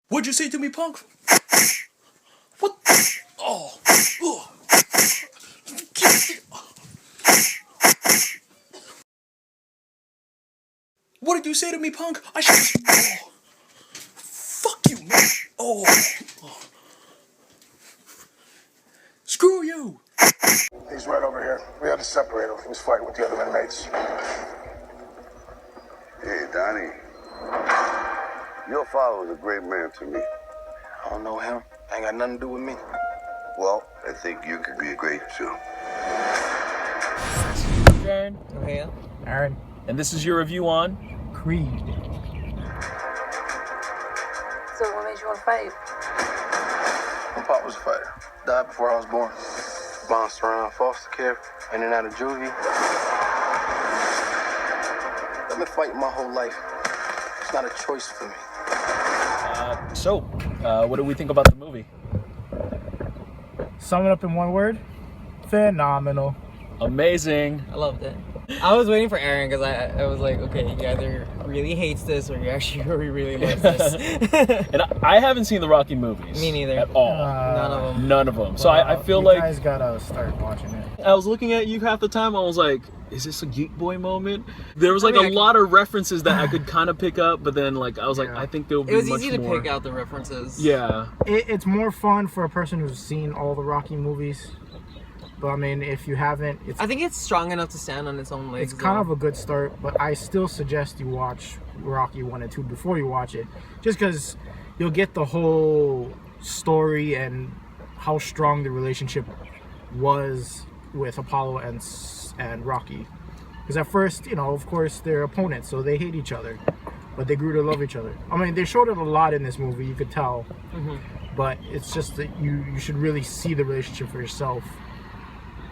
What'd you say to me, punk? What? Oh. Oh. What did you say to me, punk? I should. Oh. Fuck you, man. Oh. Oh. Screw you. He's right over here. We had to separate him. He was fighting with the other inmates. Hey, Donnie. Your father was a great man to me. I don't know him. Ain't got nothing to do with me. Well, I think you could be great too. Jaren, Nohea, Aron, and this is your review on Creed. So what made you want to fight? My pop was a fighter. Died before I was born. Bounced around foster care, in and out of juvie. I've been fighting my whole life. It's not a choice for me. So, what do we think about the movie? Sum it up in one word: phenomenal. Amazing. I loved it. I was waiting for Aron because I was like, okay, he either really hates this or he actually really loves this. And I haven't seen the Rocky movies. Me neither. At all. None of them. None of them. So I feel you like guys gotta start watching it. I was looking at you half the time. I was like, is this a Geek Boy moment? There was like I mean, a lot of references that I could kind of pick up, but then like I was like, I think there will be It was much easy to more. pick out the references. Yeah. It's more fun for a person who's seen all the Rocky movies. But I mean, if you haven't, I think it's strong enough to stand on its own legs. it's kind of a good start. But I still suggest you watch Rocky 1 and 2 before you watch it, just because you'll get the whole story and how strong the relationship was with Apollo and Rocky. Because at first, you know, of course, they're opponents, so they hate each other, but they grew to love each other. I mean, they showed it a lot in this movie, you could tell. But it's just that you should really see the relationship for yourself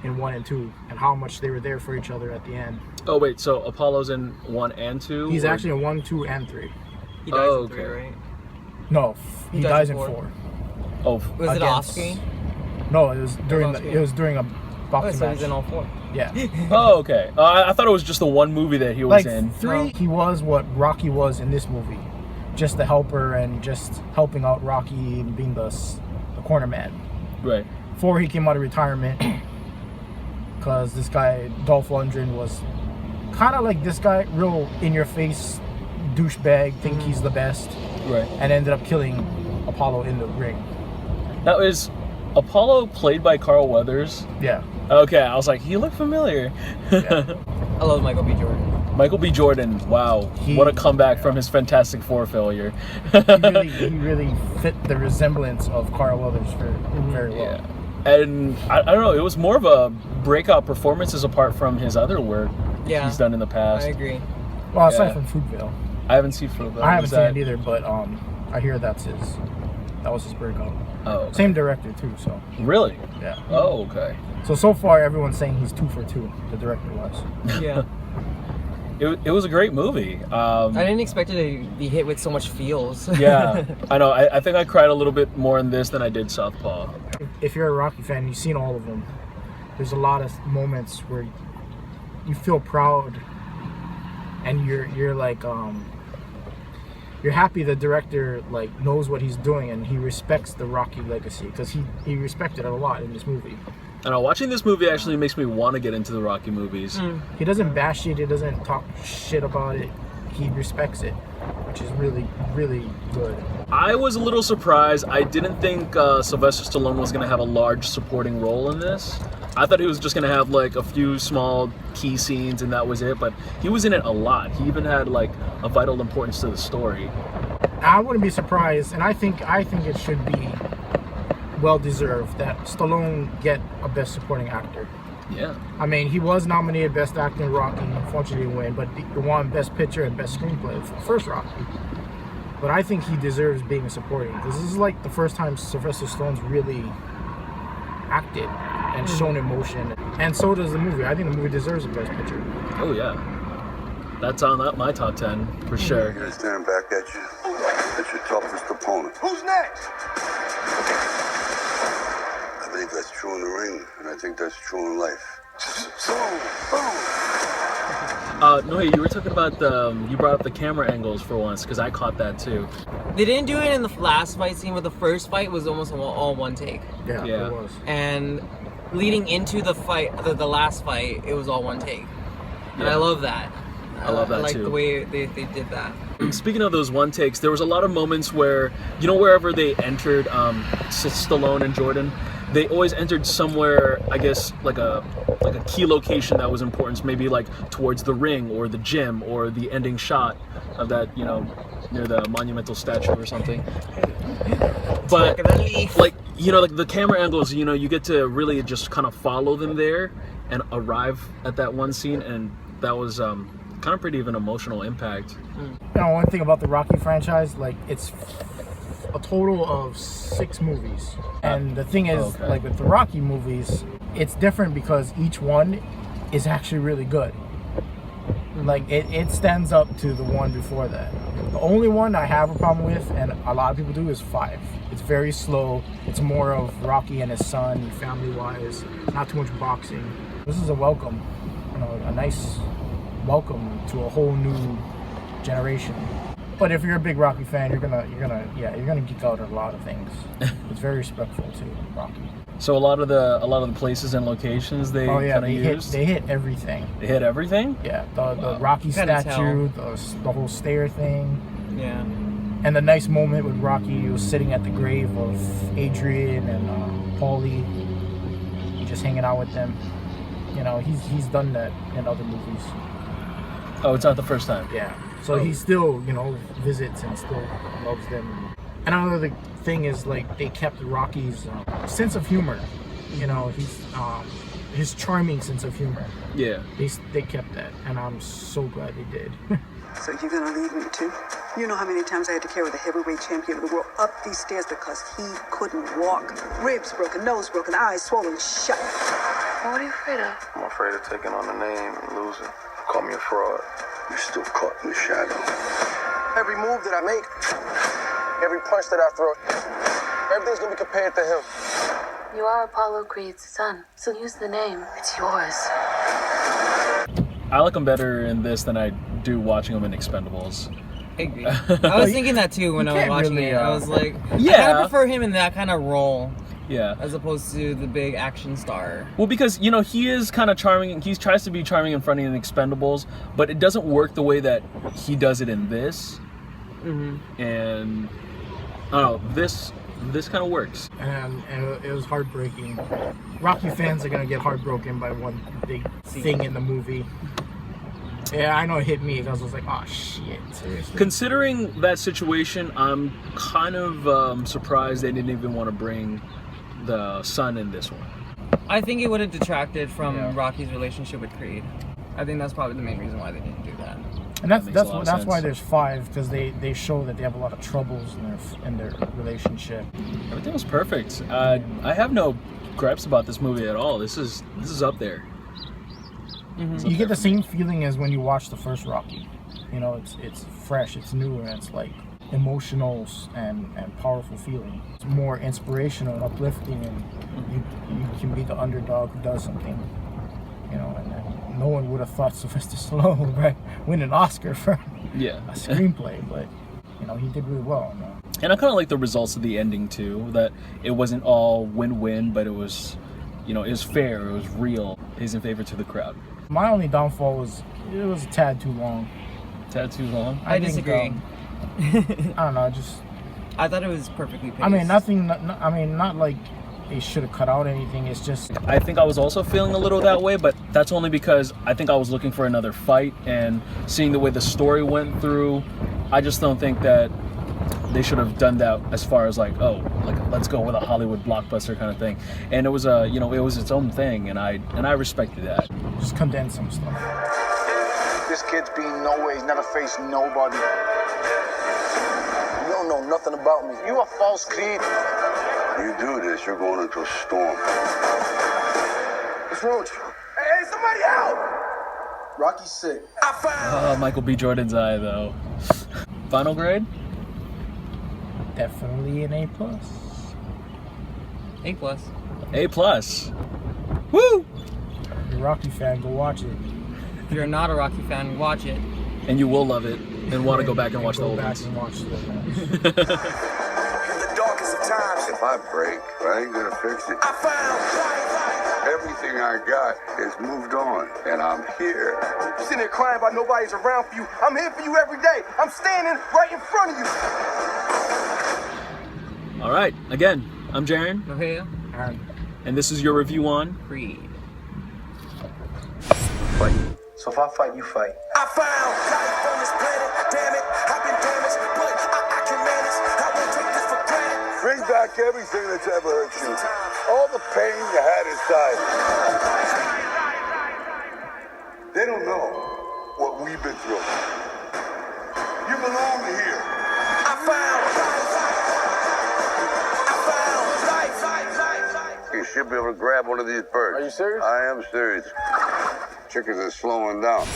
in 1 and 2 and how much they were there for each other at the end. Oh wait, so Apollo's in 1 and 2? He's or- actually in 1, 2, and 3. He dies Oh, in 3, okay. right? No, he dies dies in in 4. 4. Oh, Was it off Against- screen? No, it was during off it was during a Oh, boxing so match. he's in all 4. Yeah. oh, okay. I thought it was just the one movie that he was Like in. 3, he was what Rocky was in this movie, just the helper and just helping out Rocky and being the corner man. Right. 4, he came out of retirement because this guy Dolph Lundgren was kind of like this guy, real in your face douchebag, think he's the best, Right. and ended up killing Apollo in the ring. Now is Apollo played by Carl Weathers? Yeah. Okay, I was like, he looked familiar. Yeah. I love Michael B. Jordan. Michael B. Jordan, wow, what a comeback from his Fantastic Four failure. he really fit the resemblance of Carl Weathers very well. Yeah. And I don't know, it was more of a breakout performances apart from his other work Yeah. he's done in the past. I agree. Well, aside Yeah. from Fruitvale, I haven't seen Fruitvale. I haven't Is seen that- it either, but I hear that was his breakout. Oh, okay. Same director too, so Really? yeah. Oh, okay. So far everyone's saying he's 2 for 2. The director was. Yeah. It was a great movie. I didn't expect it to be hit with so much feels. Yeah, I know. I think I cried a little bit more in this than I did Southpaw. If you're a Rocky fan, you've seen all of them. There's a lot of moments where you feel proud, and you're like you're happy the director like knows what he's doing and he respects the Rocky legacy, because he respected it a lot in this movie. I know, watching this movie actually makes me want to get into the Rocky movies. He doesn't bash it. He doesn't talk shit about it. He respects it, which is really good. I was a little surprised. I didn't think Sylvester Stallone was going to have a large supporting role in this. I thought he was just going to have like a few small key scenes and that was it, but he was in it a lot. He even had like a vital importance to the story. I wouldn't be surprised, and I think it should be well deserved that Stallone get a Best Supporting Actor. Yeah. I mean, he was nominated Best Actor in Rocky, unfortunately didn't win, but he won Best Picture and Best Screenplay for the first Rocky. But I think he deserves being a supporting, because this is like the first time Sylvester Stallone's really acted and shown emotion, and so does the movie. I think the movie deserves a Best Picture. Oh yeah. That's on my top 10 for sure. I'm gonna stand back at you. That's your toughest opponent. Who's next? I think that's true in the ring, and I think that's true in life. Boom, boom. Nohea, you were talking about you brought up the camera angles for once, because I caught that too. They didn't do it in the last fight scene, but the first fight was almost all one take. Yeah, Yeah. it was. And leading into the fight, the last fight, it was all one take. And I love that. I love that I like too. the way they did that. Speaking of those one takes, there was a lot of moments where, you know, wherever they entered, Stallone and Jordan, they always entered somewhere, I guess, like a key location that was important, maybe like towards the ring or the gym or the ending shot of that, you know, near the monumental statue or something. But like, you know, like the camera angles, you know, you get to really just kind of follow them there and arrive at that one scene, and that was kind of pretty of an emotional impact. You know, one thing about the Rocky franchise, like, it's a total of 6 movies. And the thing is, Okay. like with the Rocky movies, it's different because each one is actually really good. Like, it stands up to the one before that. The only one I have a problem with, and a lot of people do, is 5. It's very slow. It's more of Rocky and his son, family-wise. Not too much boxing. This is a welcome, you know, a nice welcome to a whole new generation. But if you're a big Rocky fan, you're gonna geek out at a lot of things. It's very respectful to Rocky. So a lot of the places and locations they kind of used. They hit everything. They hit everything. Yeah, the Rocky Kinda statue, the whole stair thing, Yeah. and the nice moment with Rocky. He was sitting at the grave of Adrian and Paulie, just hanging out with them. You know, he's done that in other movies. Oh, it's not the first time. Yeah. So he still, you know, visits and still loves them. And another thing is, like, they kept Rocky's sense of humor. You know, his charming sense of humor. Yeah. They kept that, and I'm so glad they did. So you're gonna leave me too? You know how many times I had to carry the heavyweight champion of the world up these stairs because he couldn't walk. Ribs broken, nose broken, eyes swollen shut. What are you afraid of? I'm afraid of taking on the name and losing. Call me a fraud. You're still caught in the shadow. Every move that I make, every punch that I throw, everything's gonna be compared to him. You are Apollo Creed's son, so use the name. It's yours. I like him better in this than I do watching him in Expendables. I agree. I was thinking that too when I was can't watching really, it. I was like, I Yeah. kind of prefer him in that kind of role Yeah. as opposed to the big action star. Well, because, you know, he is kind of charming. He tries to be charming in front of the Expendables, but it doesn't work the way that he does it in this. And I don't know, this kind of works. And it was heartbreaking. Rocky fans are gonna get heartbroken by one big thing in the movie. Yeah, I know it hit me because I was like, oh shit, seriously. Considering that situation, I'm kind of surprised they didn't even want to bring the son in this one. I think it would have detracted from Rocky's relationship with Creed. I think that's probably the main reason why they didn't do that. And That makes a lot of that's why sense. there's 5, because they show that they have a lot of troubles in their relationship. Everything was perfect. I have no gripes about this movie at all. This is up there. It's up You get there the same feeling as when you watch the first Rocky. You know, it's fresh, it's new, and it's like emotional and powerful feeling. It's more inspirational and uplifting, and you can be the underdog who does something. You know, and no one would have thought Sylvester Stallone would, right, win an Oscar for Yeah. a screenplay, but you know, he did really well. You know? And I kind of like the results of the ending too. That it wasn't all win-win, but it was, you know, it was fair. It was real. He's in favor to the crowd. My only downfall was it was a tad too long. Tad too long. I think, disagree. I don't know, just I thought it was perfectly paced. I mean, nothing. I mean, not like they should have cut out anything. It's just I think I was also feeling a little that way, but that's only because I think I was looking for another fight, and seeing the way the story went through, I just don't think that they should have done that as far as like, oh, like let's go with a Hollywood blockbuster kind of thing. And it was you know, it was its own thing, and I respected that. just condense some stuff. This kid's been nowhere. He's never faced nobody. You don't know nothing about me. You a false Creed. You do this, you're going into a storm. What's wrong with you? Hey, somebody help! Rocky's sick. Michael B. Jordan's eye though. Final grade? Definitely an A+. A+. A+. Woo! If you're a Rocky fan, go watch it. if you're not a Rocky fan, watch it. And you will love it and want to go back and watch the old ones. and watch the In the darkest of times, If I break, I ain't gonna fix it. I found Everything I got is moved on, and I'm here. you sitting there crying about nobody's around for you. I'm here for you every day. I'm standing right in front of you. All right, again, I'm Jaren, Nohea, Aron. and this is your review on Creed. Fight. So if I fight, you fight. I found life on this planet. Damn it, I've been damaged, but I can manage. I won't take this for granted. Bring back everything that's ever hurt you. All the pain you had inside. They don't know what we've been through. You belong here. I found life. You should be able to grab one of these birds. Are you serious? I am serious. Chickens are slowing down.